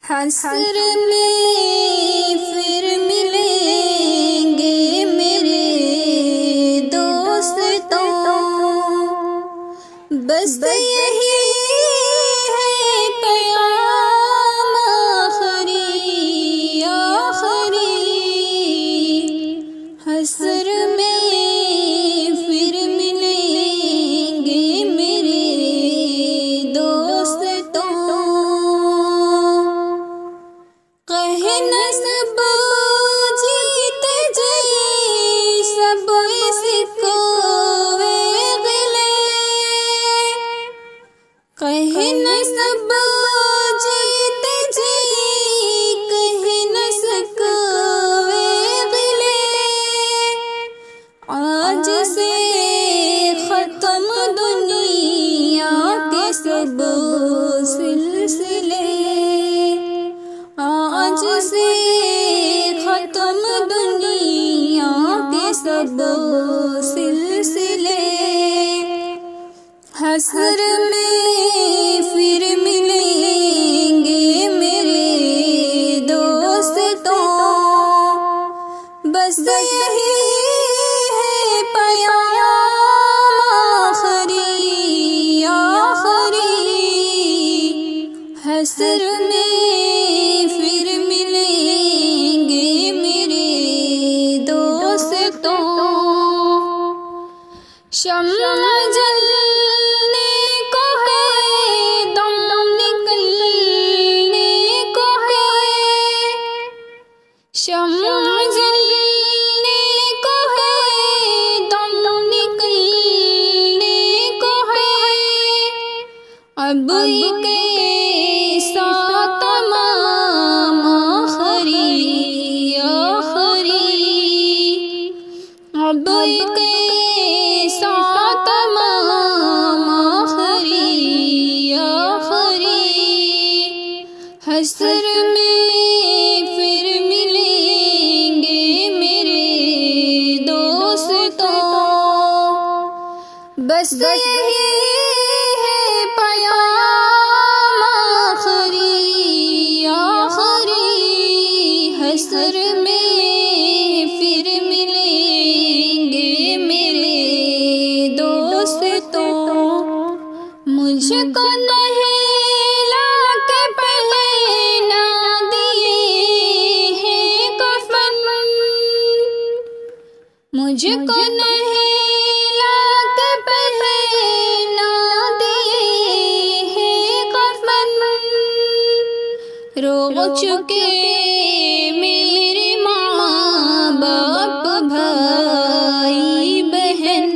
حشر میں پھر ملیں گے میرے دوستوں، بس یہی ہے پیام آخری آخری۔ حشر میں پھر ملیں گے میرے دوستوں، کہنا سب جیتے جی سب اس کو گلے، کہنا سب جیتے جی کہنا سکو گلے، آج سے ختم دنیا کے سب سلسلے، آج سے ختم دنیا کے سب سلسلے۔ حشر میں پھر ملیں گے میرے دوستوں، بس یہی ہے پیام آخری آخری۔ حشر میں پھر ملیں گے میرے دوستوں، شمع جلنے کو ہے دم نکلنے کو ہے، شمع جلنے کو ہے دم نکلنے کو ہے، اب ایک ایسا تمام آخری آخری، اب ایک ایسا تمام آخری آخری۔ حشر میں پھر ملیں گے میرے دوستوں، بس یہی ہے پیام آخری آخری۔ حشر میں پھر ملیں گے میرے دوستوں، مجھ کو نہلا کے پہنا دیے ہیں کفن، مجھ کو نہلا کے پہنا دیے ہیں کفن، رو چکے میرے ماں باپ بھائی بہن،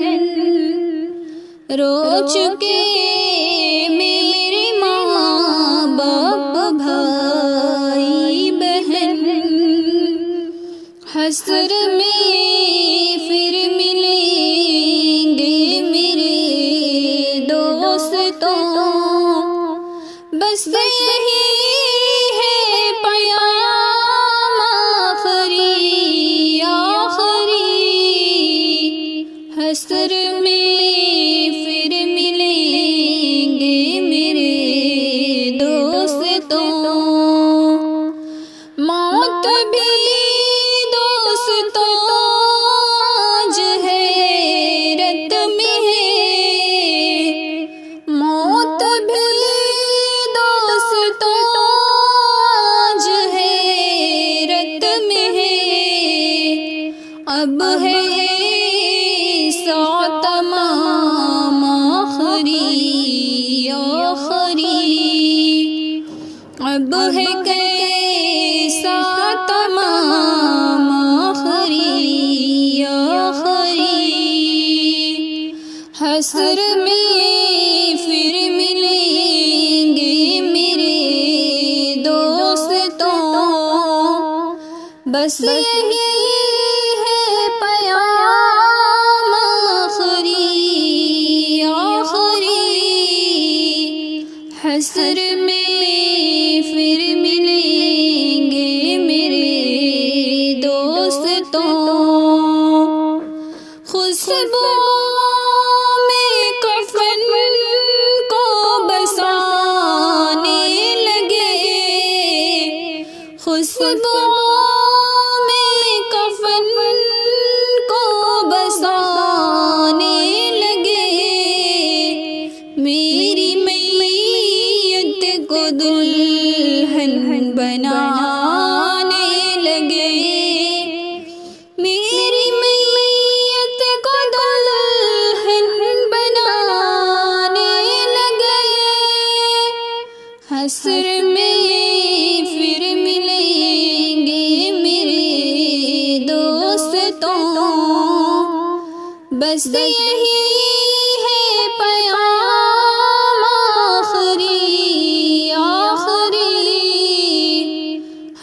رو چکے میرے ماں باپ بھائی بہن۔ حشر میں پھر ملیں گے میرے دوستوں، بس یہی ہے پیام آخری آخری۔ حشر میں پھر ملیں گے میرے دوستوں، موت بھی دوستوں آج حیرت میں ہے، موت بھی دوستوں آج حیرت میں ہے، اب ہے ایسا تمام آخری آخری، اب ہے کیسا تمام آخری آخری۔ حشر میں پھر ملیں گے میرے دوستوں، بس یہی ہے پیام آخری آخری۔ حشر میں پھر ملیں گے میرے دوستوں، خوشبو میں کفن کو بسانے لگے، خوشبو میں کفن کو بسانے لگے، میری میت کو دلہن بنانے لگے، میری میت کو دلہن بنانے لگے، حشر میں پھر ملیں گے میرے دوستوں، بس یہی ہے پیام آخری آخری،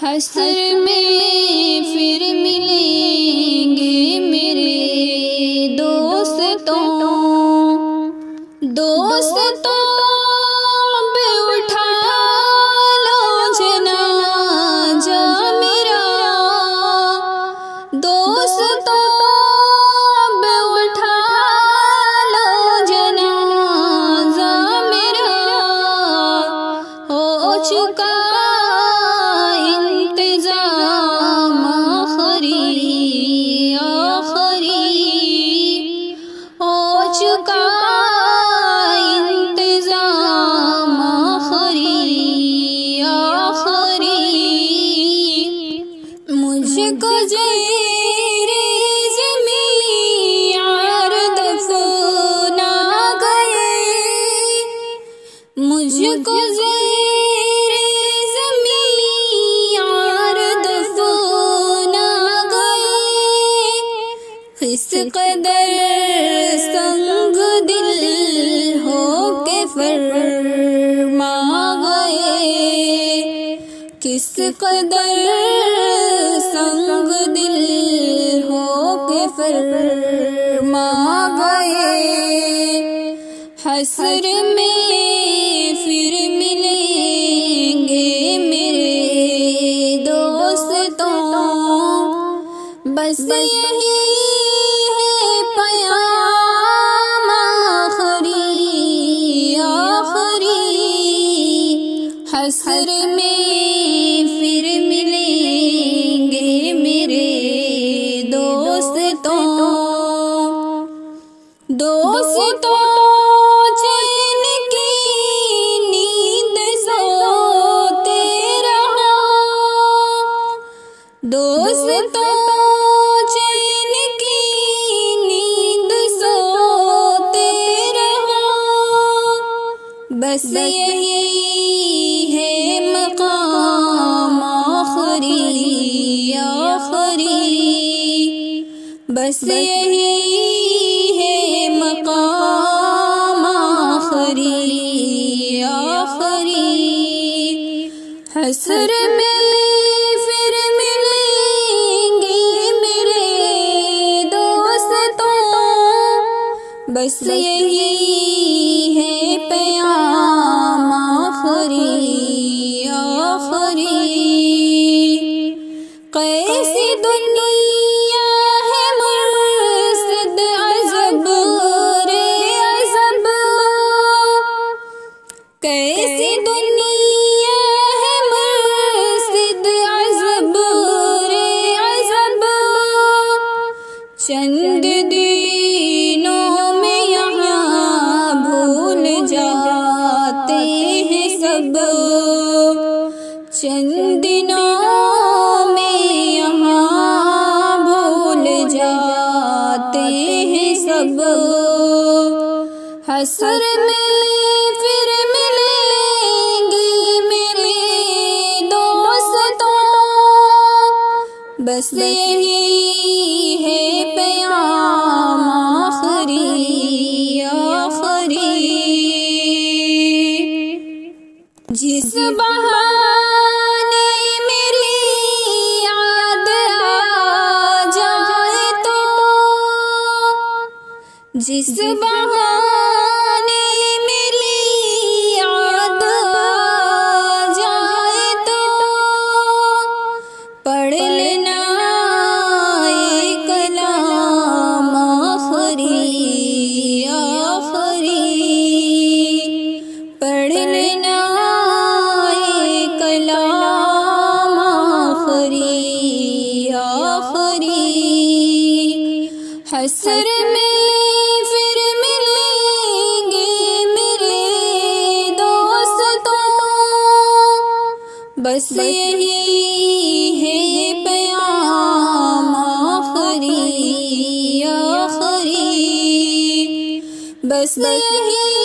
حشر میں پھر ملیں گے میرے دوستوں، دوستوں پہ اٹھا لو جنازہ میرا، دوستوں پہ اٹھا لو جنازہ میرا، ہو چکا انتظام آخری آخری، ہو چکا انتظام آخری آخری، مجھ کو زیر زمین یار دفنا گئے، مجھ کو زیر زمین یار دفنا گئے، اس قدر سنگ دل ہو کے فرما گئے، کس قدر سنگ دل ہو کے فرما گئے، حشر میں پھر ملیں گے میرے دوستوں، بس یہی ہے پیام آخری آخری، حشر میں پھر ملیں گے میرے دوستوں، دوستوں چین کی نیند سوتے رہو، دوستوں چین کی نیند سوتے رہو، بس یہی ہے مقام آخری آخری، بس یہی ہے مقام آخری آخری، حشر میں پھر ملیں گے میرے دوستوں، بس یہی ہے پیام آخری آخری، کیسی دنیا ہے مرصد عذب رے عذب، کیسی دنیا ہے مرصد عذب رے عذب، چند دنوں میں یہاں بھول جاتے ہیں سب، چند دنوں میں یہاں بھول جاتے ہیں سب، حشر میں پھر ملیں گے میرے دوستوں، بس یہی ہے پیام آخری آخری، جس بہانے میری یاد آ جائے تو، جس بہانے میری یاد آ جائے تو، پڑھ لینا ایک کلام آخری آخری، پڑھ لینا ایک کلام حشر میں پھر ملیں گے میرے دوستوں، بس یہی ہے پیام آخری آخری، بس یہی